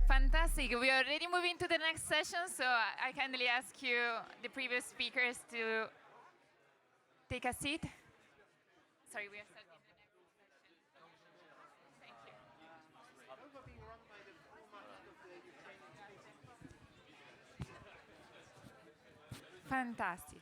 Fantastic. We are already moving to the next session, so I kindly ask you, the previous speakers, to take a seat. Sorry, we are starting the next session. Thank you. Fantastic.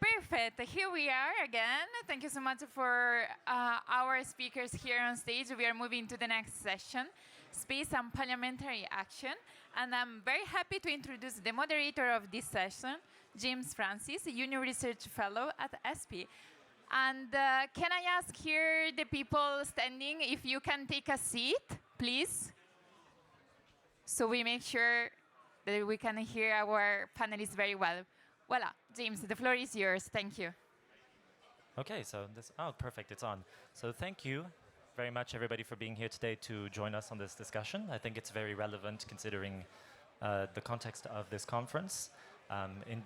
Perfect. Here we are again. Thank you so much for our speakers here on stage. We are moving to the next session, Space and Parliamentary Action. And I'm very happy to introduce the moderator of this session, James Francis, a Junior Research Fellow at ESPI. And can I ask here the people standing if you can take a seat, please? So we make sure that we can hear our panelists very well. Voila, James, the floor is yours. Thank you. Okay, so perfect, it's on. So thank you very much, everybody, for being here today to join us on this discussion. I think it's very relevant considering the context of this conference, in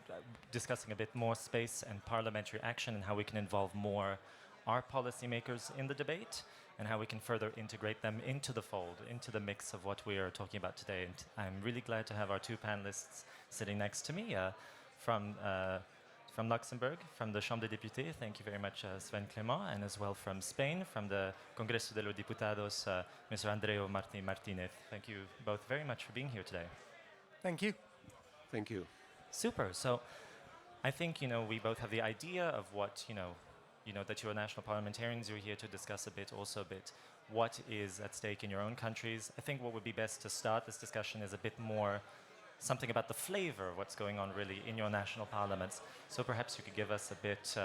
discussing a bit more space and parliamentary action and how we can involve more our policymakers in the debate and how we can further integrate them into the fold, into the mix of what we are talking about today. And I'm really glad to have our two panelists sitting next to me. From Luxembourg, from the Chambre des députés, thank you very much, Sven Clement, and as well from Spain, from the Congreso de los Diputados, Mr. Andreu Martínez. Thank you both very much for being here today. Thank you. Thank you. Super. So I think, we both have the idea of what, that you're national parliamentarians. You're here to discuss a bit what is at stake in your own countries. I think what would be best to start this discussion is a bit more something about the flavor of what's going on really in your national parliaments. So perhaps you could give us a bit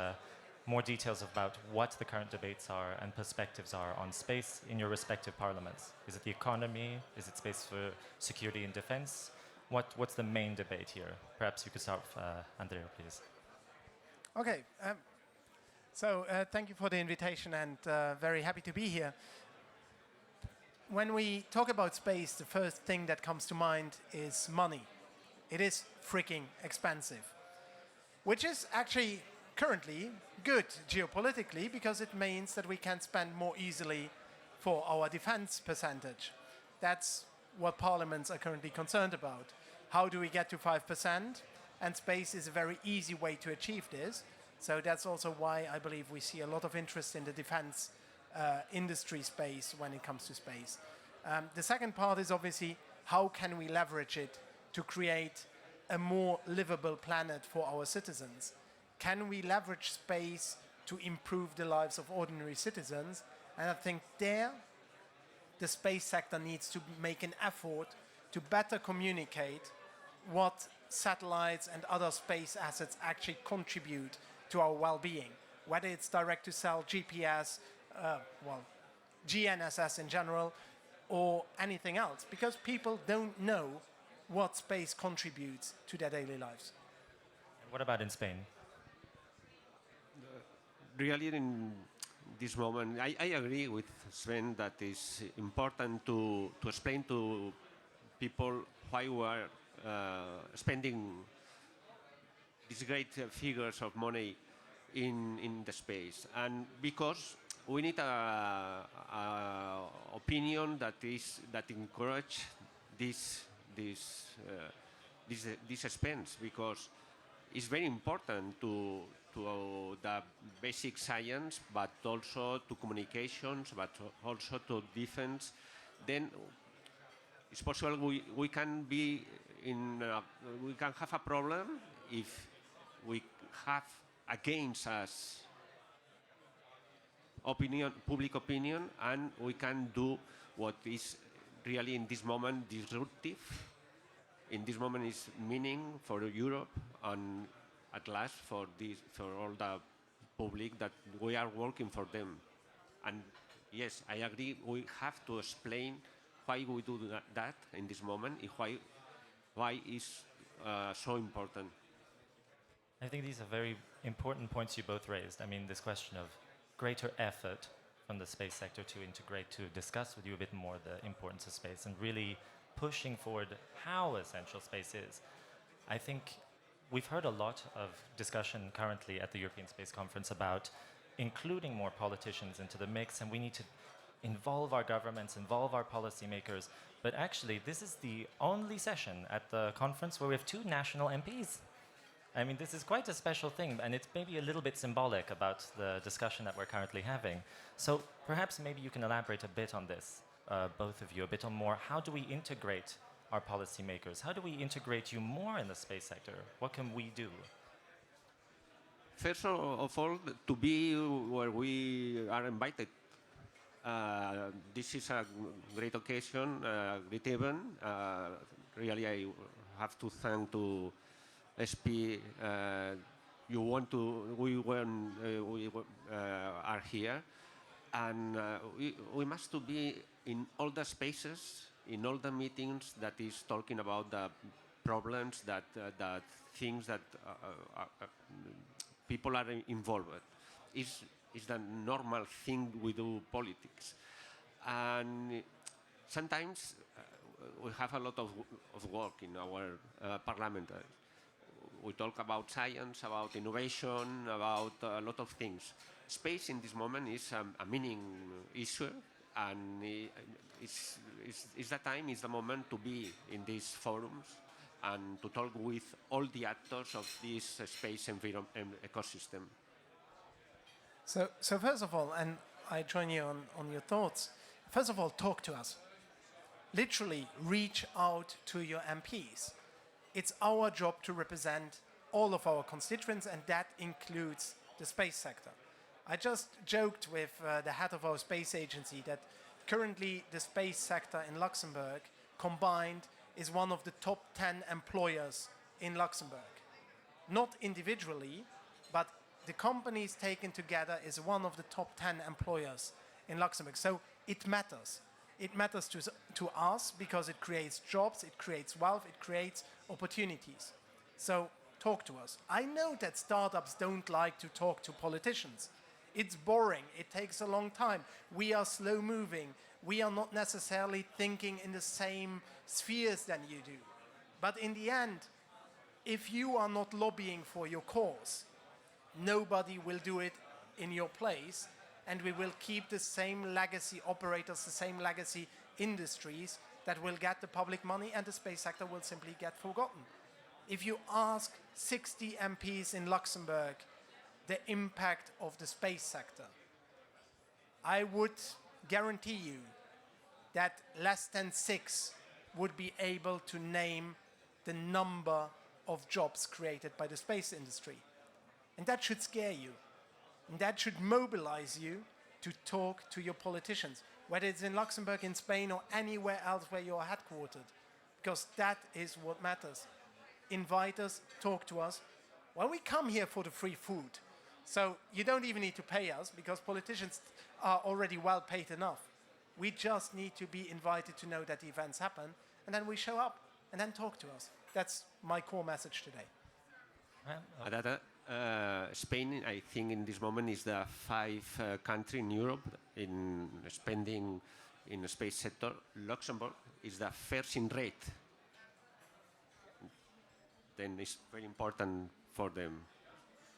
more details about what the current debates are and perspectives are on space in your respective parliaments. Is it the economy? Is it space for security and defense? What's the main debate here? Perhaps you could start with Andreu, please. Okay. Thank you for the invitation and very happy to be here. When we talk about space, the first thing that comes to mind is money. It is freaking expensive, which is actually currently good geopolitically because it means that we can spend more easily for our defense percentage. That's what parliaments are currently concerned about. How do we get to 5%? And space is a very easy way to achieve this. So that's also why I believe we see a lot of interest in the defense industry space when it comes to space. The second part is obviously how can we leverage it to create a more livable planet for our citizens? Can we leverage space to improve the lives of ordinary citizens? And I think there, the space sector needs to make an effort to better communicate what satellites and other space assets actually contribute to our well-being, whether it's direct-to-cell, GPS, GNSS in general, or anything else, because people don't know what space contributes to their daily lives. And what about in Spain? Really, in this moment, I agree with Sven that it's important to explain to people why we are spending these great figures of money in the space, and because we need a opinion that encourage this expense, because it's very important to the basic science, but also to communications, but also to defense. Then it's possible we can be we can have a problem if we have against us public opinion, and we can do what is really in this moment disruptive. In this moment is meaning for Europe, and at last for all the public that we are working for them. And yes, I agree, we have to explain why we do that in this moment, and why is so important. I think these are very important points you both raised. I mean, this question of greater effort from the space sector to integrate, to discuss with you a bit more the importance of space and really pushing forward how essential space is. I think we've heard a lot of discussion currently at the European Space Conference about including more politicians into the mix, and we need to involve our governments, involve our policymakers. But actually, this is the only session at the conference where we have 2 national MPs. I mean, this is quite a special thing, and it's maybe a little bit symbolic about the discussion that we're currently having. So perhaps maybe you can elaborate a bit on this, both of you, a bit on more. How do we integrate our policymakers? How do we integrate you more in the space sector? What can we do? First of all, to be where we are invited. This is a great occasion, great event. Really, I have to thank to ESPI. We are here, and we must to be in all the spaces, in all the meetings that is talking about the problems that things that people are involved. Is the normal thing we do politics, and sometimes we have a lot of work in our parliament. We talk about science, about innovation, about a lot of things. Space in this moment is a meaning issue, and it's the time, it's the moment to be in these forums and to talk with all the actors of this space ecosystem. So first of all, and I join you on your thoughts, first of all, talk to us. Literally, reach out to your MPs. It's our job to represent all of our constituents, and that includes the space sector. I just joked with the head of our space agency that currently the space sector in Luxembourg combined is one of the top 10 employers in Luxembourg. Not individually, but the companies taken together is one of the top 10 employers in Luxembourg. So it matters. It matters to us because it creates jobs, it creates wealth, it creates opportunities. So talk to us. I know that startups don't like to talk to politicians. It's boring. It takes a long time. We are slow moving. We are not necessarily thinking in the same spheres than you do. But in the end, if you are not lobbying for your cause, nobody will do it in your place, and we will keep the same legacy operators, the same legacy industries that will get the public money, and the space sector will simply get forgotten. If you ask 60 MPs in Luxembourg the impact of the space sector, I would guarantee you that less than 6 would be able to name the number of jobs created by the space industry. And that should scare you. And that should mobilize you to talk to your politicians, whether it's in Luxembourg, in Spain, or anywhere else where you're headquartered, because that is what matters. Invite us, talk to us. Well, we come here for the free food. So you don't even need to pay us, because politicians are already well paid enough. We just need to be invited to know that the events happen, and then we show up, and then talk to us. That's my core message today. Spain, I think, in this moment is the 5th country in Europe in spending in the space sector. Luxembourg is the first in rate. Then it's very important for them.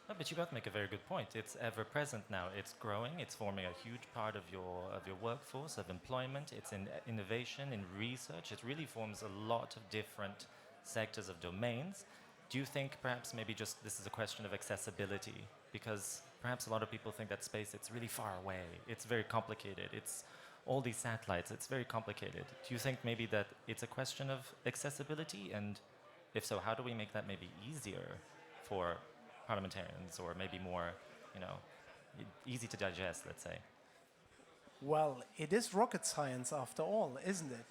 No, but you both make a very good point. It's ever present now. It's growing. It's forming a huge part of your workforce, of employment. It's in innovation, in research. It really forms a lot of different sectors of domains. Do you think perhaps maybe just this is a question of accessibility? Because perhaps a lot of people think that space, it's really far away. It's very complicated. It's all these satellites. It's very complicated. Do you think maybe that it's a question of accessibility? And if so, how do we make that maybe easier for parliamentarians, or maybe more, easy to digest, let's say? Well, it is rocket science after all, isn't it?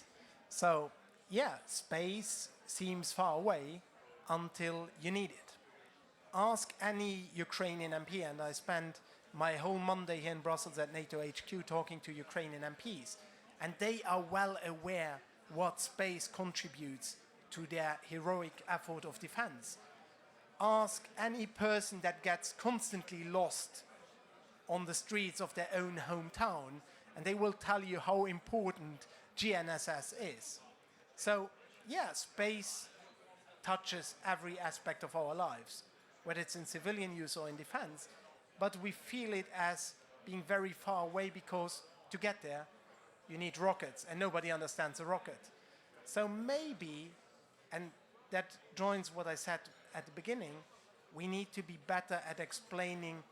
So, yeah, space seems far away until you need it. Ask any Ukrainian MP, and I spent my whole Monday here in Brussels at NATO HQ talking to Ukrainian MPs, and they are well aware what space contributes to their heroic effort of defense. Ask any person that gets constantly lost on the streets of their own hometown, and they will tell you how important GNSS is. So, yeah, space touches every aspect of our lives, whether it's in civilian use or in defense, but we feel it as being very far away because to get there, you need rockets, and nobody understands a rocket. So maybe, and that joins what I said at the beginning, we need to be better at explaining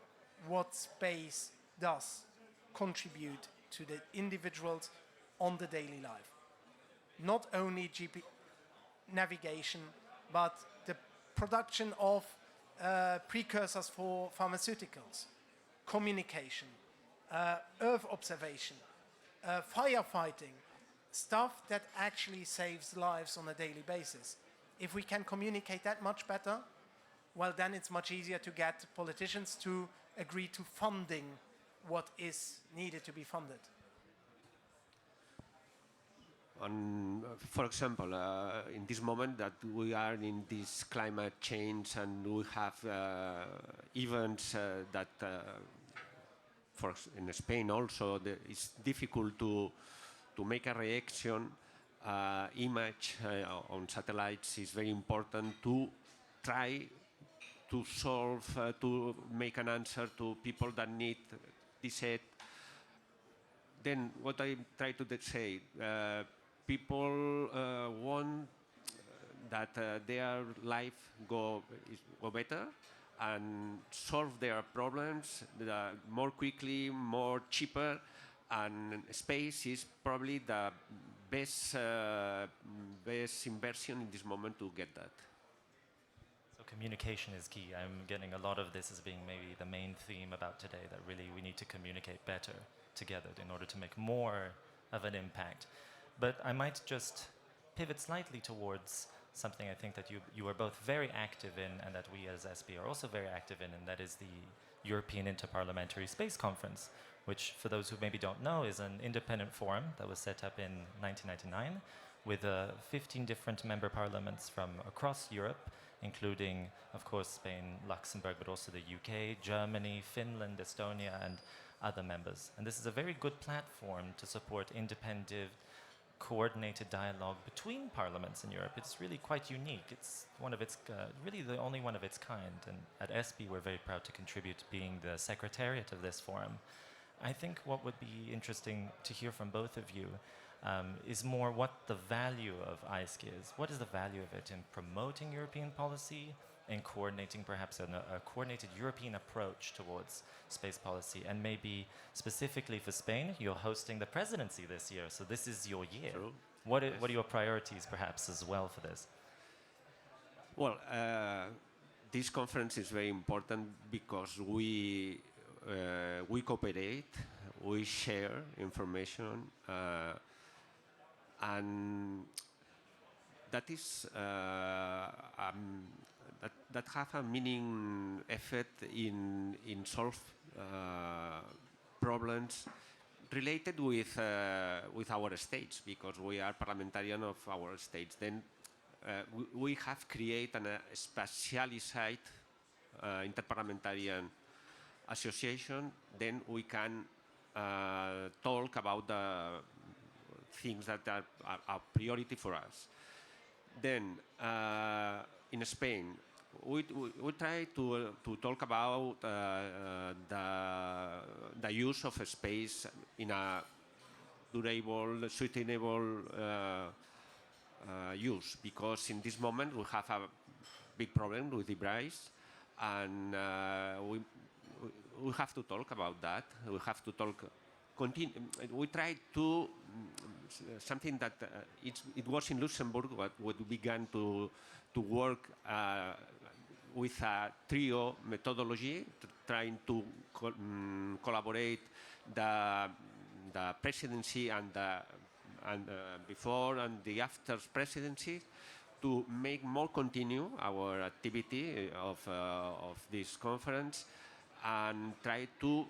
what space does contribute to the individuals on the daily life. Not only navigation, but the production of precursors for pharmaceuticals, communication, Earth observation, firefighting, stuff that actually saves lives on a daily basis. If we can communicate that much better, well, then it's much easier to get politicians to agree to funding what is needed to be funded. For example, in this moment that we are in this climate change and we have events that, in Spain also, it's difficult to make a reaction. Image on satellites is very important to try to solve, to make an answer to people that need this aid. Then what I try to say, people want that their life go better and solve their problems more quickly, more cheaper, and space is probably the best inversion in this moment to get that. So communication is key. I'm getting a lot of this as being maybe the main theme about today, that really we need to communicate better together in order to make more of an impact. But I might just pivot slightly towards something I think that you are both very active in and that we as ESPI are also very active in, and that is the European Interparliamentary Space Conference, which, for those who maybe don't know, is an independent forum that was set up in 1999 with 15 different member parliaments from across Europe, including, of course, Spain, Luxembourg, but also the UK, Germany, Finland, Estonia, and other members. And this is a very good platform to support independent, coordinated dialogue between parliaments in Europe. It's really quite unique. It's one of its, really the only one of its kind. And at ESPI, we're very proud to contribute being the secretariat of this forum. I think what would be interesting to hear from both of you is more what the value of ISC is. What is the value of it in promoting European policy, in coordinating perhaps a coordinated European approach towards space policy? And maybe specifically for Spain, you're hosting the presidency this year, so this is your year. True. What are your priorities perhaps as well for this? Well, this conference is very important because we cooperate, we share information, and that is that have a meaning effect in solve problems related with our states, because we are parliamentarian of our states. Then we have created a specialized interparliamentarian association. Then we can talk about the things that are a priority for us. Then in Spain, we try to talk about the use of space in a durable, sustainable use, because in this moment we have a big problem with the price, and we have to talk about that. We have to talk. We try to something that it was in Luxembourg what we began to work with a trio methodology, trying to collaborate the presidency and before and the after presidency to make more continue our activity of this conference and try to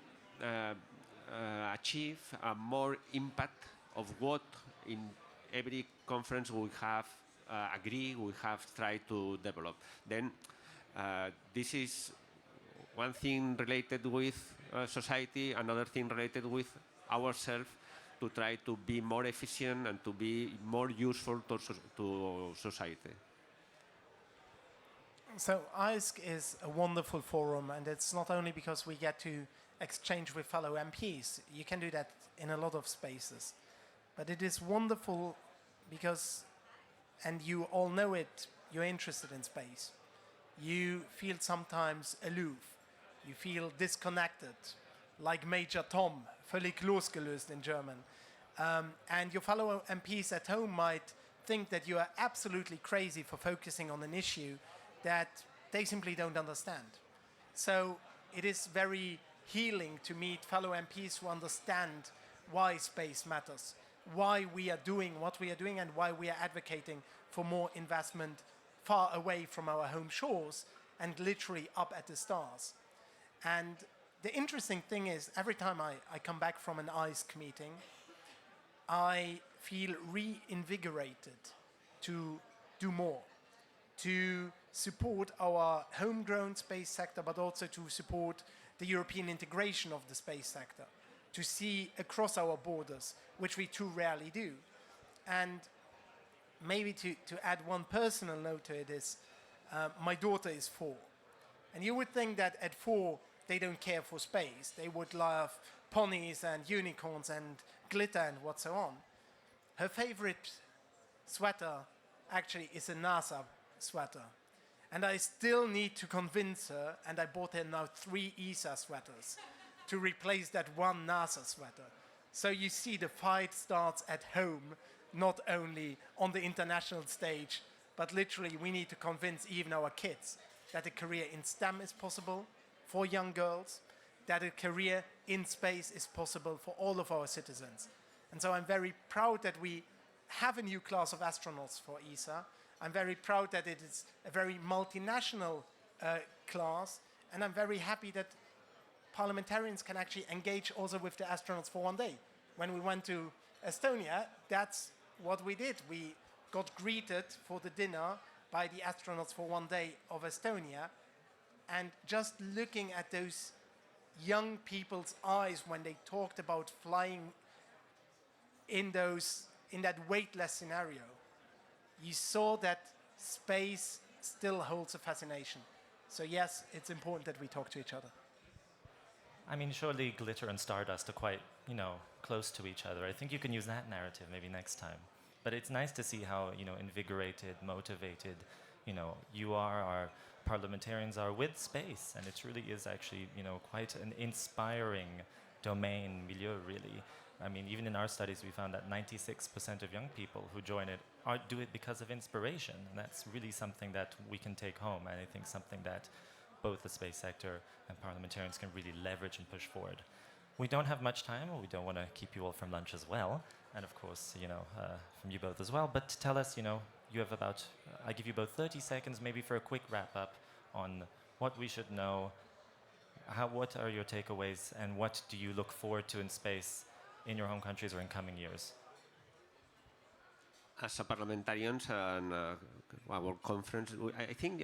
achieve a more impact of what in every conference we have we have tried to develop. Then this is one thing related with society, another thing related with ourselves, to try to be more efficient and to be more useful to society. So ISC is a wonderful forum, and it's not only because we get to exchange with fellow MPs. You can do that in a lot of spaces. But it is wonderful because, and you all know it, you're interested in space. You feel sometimes aloof. You feel disconnected, like Major Tom, völlig losgelöst in German. And your fellow MPs at home might think that you are absolutely crazy for focusing on an issue that they simply don't understand. So it is very healing to meet fellow MPs who understand why space matters, why we are doing what we are doing, and why we are advocating for more investment far away from our home shores and literally up at the stars. And the interesting thing is, every time I come back from an ISC meeting, I feel reinvigorated to do more, to support our homegrown space sector, but also to support the European integration of the space sector, to see across our borders, which we too rarely do. And maybe to add one personal note to it is, my daughter is 4. And you would think that at 4, they don't care for space. They would love ponies and unicorns and glitter and what so on. Her favorite sweater actually is a NASA sweater. And I still need to convince her, and I bought her now 3 ESA sweaters to replace that one NASA sweater. So you see, the fight starts at home, not only on the international stage, but literally we need to convince even our kids that a career in STEM is possible for young girls, that a career in space is possible for all of our citizens. And so I'm very proud that we have a new class of astronauts for ESA. I'm very proud that it is a very multinational class, and I'm very happy that parliamentarians can actually engage also with the astronauts for one day. When we went to Estonia, that's what we did. We got greeted for the dinner by the astronauts for one day of Estonia, and just looking at those young people's eyes when they talked about flying in that weightless scenario, you saw that space still holds a fascination. So yes, it's important that we talk to each other. I mean, surely glitter and stardust are quite, close to each other. I think you can use that narrative maybe next time. But it's nice to see how, invigorated, motivated, you are, our parliamentarians are with space. And it really is actually, quite an inspiring domain, milieu, really. I mean, even in our studies, we found that 96% of young people who join it do it because of inspiration. And that's really something that we can take home. And I think something that both the space sector and parliamentarians can really leverage and push forward. We don't have much time. We don't want to keep you all from lunch as well. And of course, from you both as well. But tell us, you have about, I give you both 30 seconds maybe for a quick wrap up on what we should know, what are your takeaways, and what do you look forward to in space in your home countries or in coming years? As a parliamentarians and our conference, I think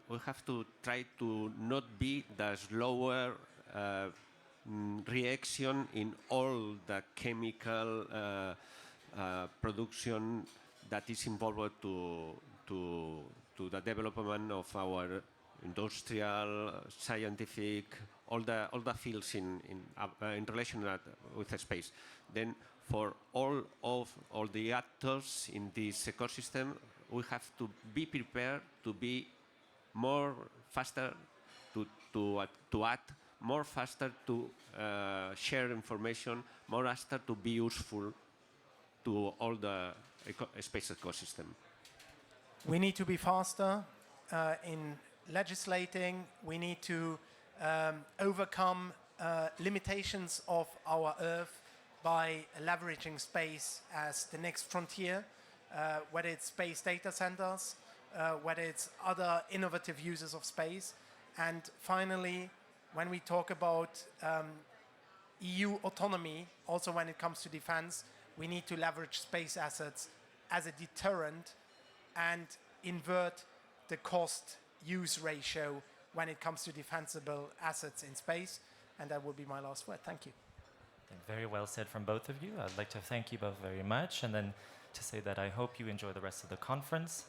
we have to try to not be the slower reaction in all the chemical production that is involved to the development of our industrial, scientific, all the fields in relation with space. Then for all the actors in this ecosystem, we have to be prepared to be more faster, to act more faster, to share information, more faster to be useful to all the space ecosystem. We need to be faster in legislating. We need to overcome limitations of our Earth by leveraging space as the next frontier, whether it's space data centers, whether it's other innovative uses of space. And finally, when we talk about EU autonomy, also when it comes to defense, we need to leverage space assets as a deterrent and invert the cost-use ratio when it comes to defensible assets in space. And that will be my last word. Thank you. I think very well said from both of you. I'd like to thank you both very much, and then to say that I hope you enjoy the rest of the conference.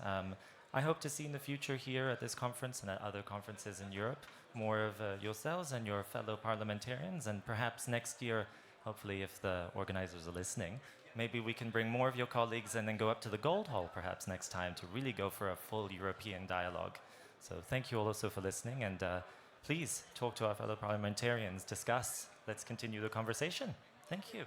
I hope to see in the future here at this conference and at other conferences in Europe more of yourselves and your fellow parliamentarians, and perhaps next year, hopefully if the organizers are listening, maybe we can bring more of your colleagues and then go up to the Gold Hall perhaps next time to really go for a full European dialogue. So thank you all also for listening, and please talk to our fellow parliamentarians, discuss, let's continue the conversation. Thank you.